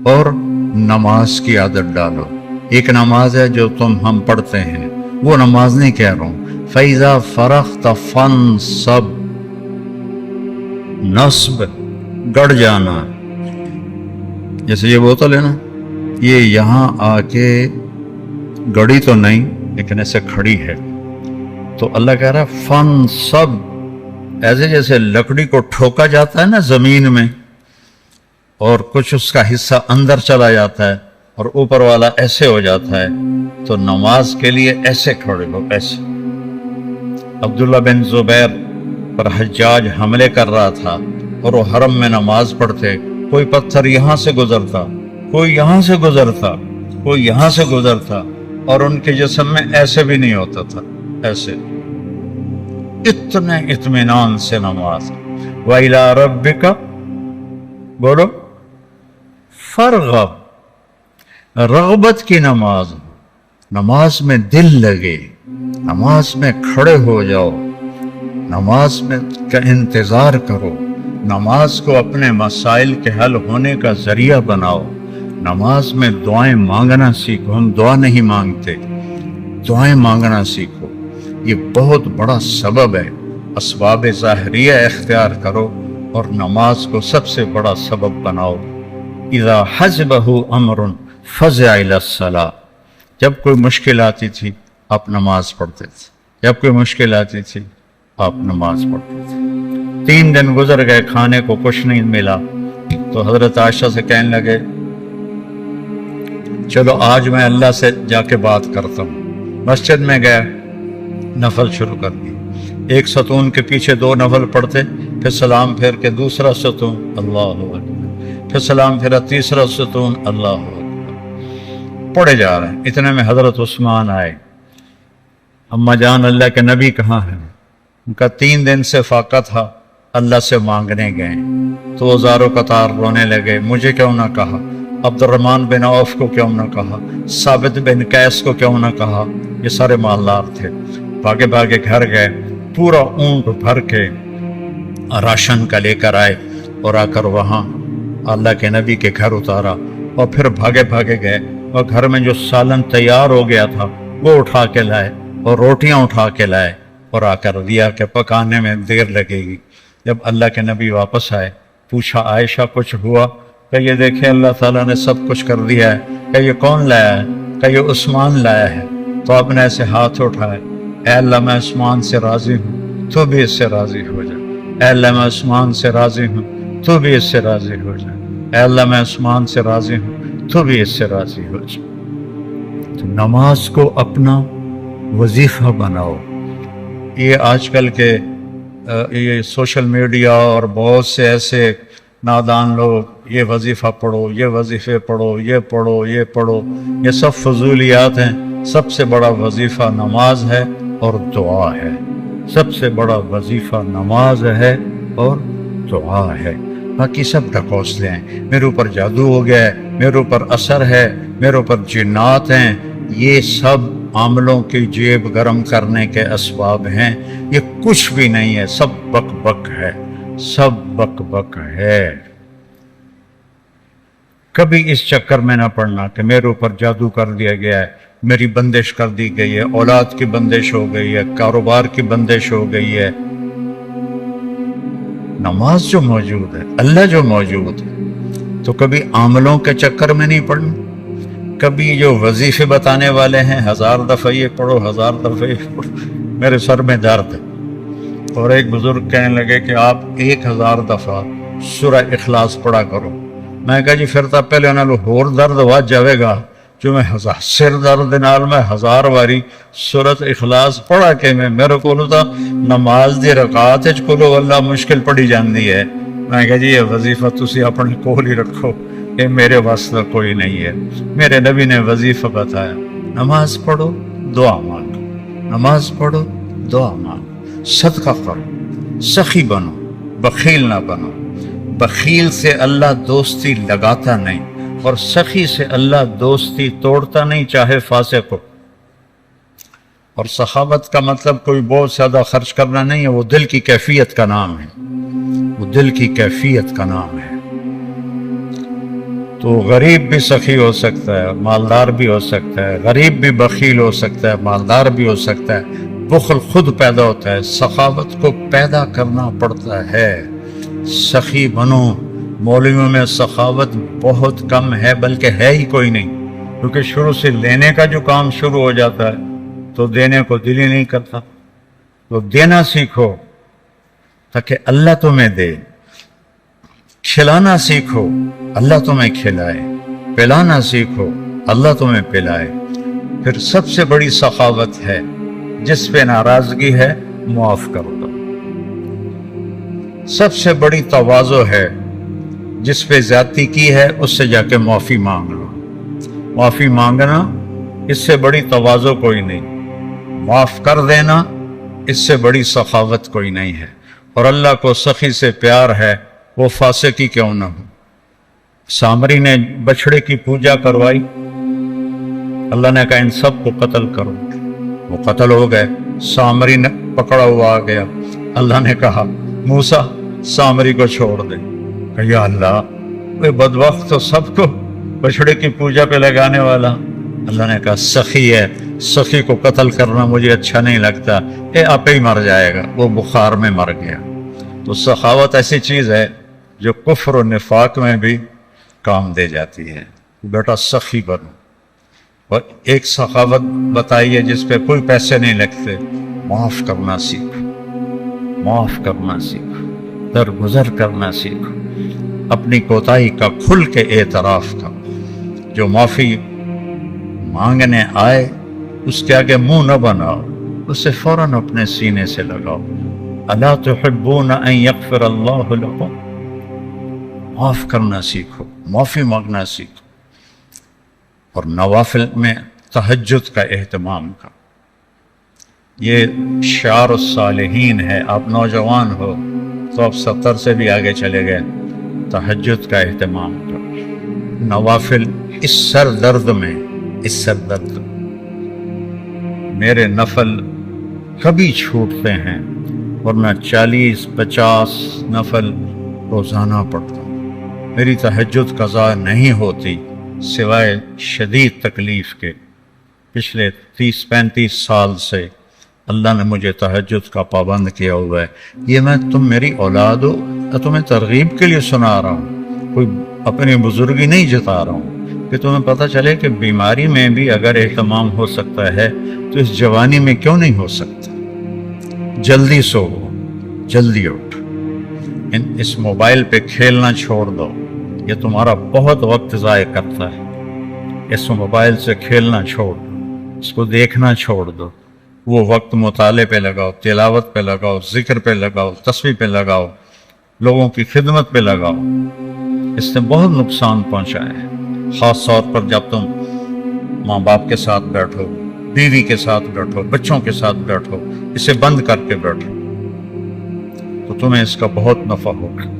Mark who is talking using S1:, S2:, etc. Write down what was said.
S1: اور نماز کی عادت ڈالو۔ ایک نماز ہے جو ہم پڑھتے ہیں، وہ نماز نہیں کہہ رہا ہوں۔ فَإِذَا فَرَغْتَ فَانْصَبْ، نصب گڑ جانا، جیسے یہ بوتل ہے نا، یہ یہاں آ کے گڑی تو نہیں لیکن ایسے کھڑی ہے، تو اللہ کہہ رہا ہے فَانْصَبْ، ایسے جیسے لکڑی کو ٹھوکا جاتا ہے نا زمین میں، اور کچھ اس کا حصہ اندر چلا جاتا ہے اور اوپر والا ایسے ہو جاتا ہے، تو نماز کے لیے ایسے کھڑے ہو، ایسے۔ عبداللہ بن زبیر پر حجاج حملے کر رہا تھا اور وہ حرم میں نماز پڑھتے، کوئی پتھر یہاں سے گزرتا، کوئی یہاں سے گزرتا، کوئی یہاں سے گزرتا، اور ان کے جسم میں ایسے بھی نہیں ہوتا تھا، ایسے، اتنے اطمینان سے نماز۔ وَإِلَىٰ رَبِّكَ، بولو، فرغب، رغبت کی نماز، نماز میں دل لگے، نماز میں کھڑے ہو جاؤ، نماز میں کا انتظار کرو، نماز کو اپنے مسائل کے حل ہونے کا ذریعہ بناؤ، نماز میں دعائیں مانگنا سیکھو۔ ہم دعا نہیں مانگتے، دعائیں مانگنا سیکھو، یہ بہت بڑا سبب ہے۔ اسباب ظاہریہ اختیار کرو اور نماز کو سب سے بڑا سبب بناؤ۔ اذا حزبہ امر فزع الی الصلاۃ، جب کوئی مشکل آتی تھی آپ نماز پڑھتے تھے، جب کوئی مشکل آتی تھی آپ نماز پڑھتے تھے۔ 3 دن گزر گئے، کھانے کو کچھ نہیں ملا، تو حضرت عائشہ سے کہنے لگے چلو آج میں اللہ سے جا کے بات کرتا ہوں۔ مسجد میں گیا، نفل شروع کر دی، ایک ستون کے پیچھے 2 نفل پڑھتے، پھر سلام پھیر کے دوسرا ستون، اللہ اکبر، پھر سلام پھیرا تیسرا ستون، اللہ اکبر، پڑھے جا رہے ہیں۔ اتنے میں حضرت عثمان آئے، اما جان اللہ کے نبی کہاں ہیں؟ ان کا 3 دن سے فاقہ تھا، اللہ سے مانگنے گئے، تو وہ زارو قطار رونے لگے، مجھے کیوں نہ کہا، عبد الرحمن بن عوف کو کیوں نہ کہا، ثابت بن قیس کو کیوں نہ کہا، یہ سارے مالدار تھے۔ بھاگے بھاگے گھر گئے، پورا اونٹ بھر کے راشن کا لے کر آئے، اور آ کر وہاں اللہ کے نبی کے گھر اتارا، اور پھر بھاگے بھاگے گئے اور گھر میں جو سالن تیار ہو گیا تھا وہ اٹھا کے لائے، اور روٹیاں اٹھا کے لائے، اور آ کر دیا کہ پکانے میں دیر لگے گی۔ جب اللہ کے نبی واپس آئے، پوچھا عائشہ کچھ ہوا؟ کہ یہ دیکھیں اللہ تعالیٰ نے سب کچھ کر دیا ہے۔ کہ یہ کون لایا ہے؟ کہ یہ عثمان لایا ہے۔ تو آپ نے ایسے ہاتھ اٹھائے، اے اللہ میں عثمان سے راضی ہوں، تو بھی اس سے راضی ہو جا۔ اے اللہ میں عثمان سے راضی ہوں، تو بھی اس سے راضی ہو جا۔ اے اللہ میں عثمان سے راضی ہوں، تو بھی اس سے راضی ہو جا۔ تو نماز کو اپنا وظیفہ بناؤ۔ یہ آج کل کے یہ سوشل میڈیا اور بہت سے ایسے نادان لوگ، یہ وظیفہ پڑھو، یہ وظیفے پڑھو، یہ پڑھو، یہ پڑھو، یہ سب فضولیات ہیں۔ سب سے بڑا وظیفہ نماز ہے اور دعا ہے۔ سب سے بڑا وظیفہ نماز ہے اور دعا ہے۔ باقی سب ڈھکوسلے ہیں، میرے اوپر جادو ہو گیا ہے، میرے اوپر اثر ہے، میرے اوپر جنات ہیں، یہ سب عاملوں کی جیب گرم کرنے کے اسباب ہیں۔ یہ کچھ بھی نہیں ہے، سب بک بک ہے، سب بک بک ہے۔ کبھی اس چکر میں نہ پڑنا کہ میرے اوپر جادو کر دیا گیا ہے، میری بندش کر دی گئی ہے، اولاد کی بندش ہو گئی ہے، کاروبار کی بندش ہو گئی ہے۔ نماز جو موجود ہے، اللہ جو موجود ہے، تو کبھی عاملوں کے چکر میں نہیں پڑنا۔ کبھی جو وظیفے بتانے والے ہیں، 1000 دفعہ یہ پڑھو، 1000 دفعہ یہ پڑھو، میرے سر میں درد ہے۔ اور ایک بزرگ کہنے لگے کہ آپ 1000 دفعہ سورہ اخلاص پڑھا کرو۔ میں کہا جی پھر تو پہلے انہوں نے ہور درد واد جاوے گا جو میں سر درد نال میں 1000 واری سورۃ اخلاص پڑھا کے میرے کو تو نماز دی رکعت وچ کلو اللہ مشکل پڑھی جاندی ہے۔ میں کہا جی یہ وظیفہ تسی اپنے کول ہی رکھو، یہ میرے واسطے کوئی نہیں ہے۔ میرے نبی نے وظیفہ بتایا، نماز پڑھو دعا مانگو، نماز پڑھو دعا مانگو، صدقہ کرو، سخی بنو، بخیل نہ بنو۔ بخیل سے اللہ دوستی لگاتا نہیں، اور سخی سے اللہ دوستی توڑتا نہیں، چاہے فاسق ہو۔ اور سخاوت کا مطلب کوئی بہت زیادہ خرچ کرنا نہیں ہے، وہ دل کی کیفیت کا نام ہے، وہ دل کی کیفیت کا نام ہے۔ تو غریب بھی سخی ہو سکتا ہے، مالدار بھی ہو سکتا ہے، غریب بھی بخیل ہو سکتا ہے، مالدار بھی ہو سکتا ہے۔ بخل خود پیدا ہوتا ہے، سخاوت کو پیدا کرنا پڑتا ہے۔ سخی بنو۔ مولویوں میں سخاوت بہت کم ہے، بلکہ ہے ہی کوئی نہیں، کیونکہ شروع سے لینے کا جو کام شروع ہو جاتا ہے تو دینے کو دل ہی نہیں کرتا۔ تو دینا سیکھو تاکہ اللہ تمہیں دے، کھلانا سیکھو اللہ تمہیں کھلائے، پلانا سیکھو اللہ تمہیں پلائے۔ پھر سب سے بڑی سخاوت ہے جس پہ ناراضگی ہے معاف کر دو۔ سب سے بڑی تواضع ہے جس پہ زیادتی کی ہے اس سے جا کے معافی مانگ لو۔ معافی مانگنا اس سے بڑی تواضع کوئی نہیں، معاف کر دینا اس سے بڑی سخاوت کوئی نہیں ہے۔ اور اللہ کو سخی سے پیار ہے، وہ فاسقی کیوں نہ ہو۔ سامری نے بچڑے کی پوجا کروائی، اللہ نے کہا ان سب کو قتل کرو، وہ قتل ہو گئے۔ سامری نے پکڑا ہوا آ گیا، اللہ نے کہا موسیٰ سامری کو چھوڑ دے۔ کہ یا اللہ وہ بدبخت تو سب کو بچڑے کی پوجا پہ لگانے والا۔ اللہ نے کہا سخی ہے، سخی کو قتل کرنا مجھے اچھا نہیں لگتا، آپ ہی مر جائے گا۔ وہ بخار میں مر گیا۔ تو سخاوت ایسی چیز ہے جو کفر و نفاق میں بھی کام دے جاتی ہے۔ بیٹا سخی بنو۔ اور ایک سخاوت بتائیے جس پہ کوئی پیسے نہیں لگتے، معاف کرنا سیکھو، معاف کرنا سیکھو، درگزر کرنا سیکھو، اپنی کوتاہی کا کھل کے اعتراف کا۔ جو معافی مانگنے آئے اس کے آگے منہ نہ بناؤ، اسے فوراً اپنے سینے سے لگاؤ۔ الا تحبون ان یغفر اللہ لکم۔ معاف کرنا سیکھو، معافی مانگنا سیکھو۔ اور نوافل میں تہجد کا اہتمام کا، یہ شعار الصالحین ہے۔ آپ نوجوان ہو تو آپ 70 سے بھی آگے چلے گئے۔ تہجد کا اہتمام کرو، نوافل۔ اس سر درد میں، اس سر درد میرے نفل کبھی چھوٹتے ہیں، ورنہ 40-50 نفل روزانہ پڑھتا ہوں۔ میری تہجد قضا نہیں ہوتی سوائے شدید تکلیف کے۔ پچھلے 30-35 سال سے اللہ نے مجھے تہجد کا پابند کیا ہوا ہے۔ یہ میں تم میری اولاد ہو، تمہیں ترغیب کے لیے سنا رہا ہوں، کوئی اپنی بزرگی نہیں جتا رہا ہوں، کہ تمہیں پتہ چلے کہ بیماری میں بھی اگر اہتمام ہو سکتا ہے تو اس جوانی میں کیوں نہیں ہو سکتا۔ جلدی سو، جلدی اٹھ، اس موبائل پہ کھیلنا چھوڑ دو، یہ تمہارا بہت وقت ضائع کرتا ہے۔ اس موبائل سے کھیلنا چھوڑ دو، اس کو دیکھنا چھوڑ دو، وہ وقت مطالعے پہ لگاؤ، تلاوت پہ لگاؤ، ذکر پہ لگاؤ، تسبیح پہ لگاؤ، لوگوں کی خدمت پہ لگاؤ۔ اس نے بہت نقصان پہنچا ہے، خاص طور پر جب تم ماں باپ کے ساتھ بیٹھو، بیوی کے ساتھ بیٹھو، بچوں کے ساتھ بیٹھو، اسے بند کر کے بیٹھو تو تمہیں اس کا بہت نفع ہوگا۔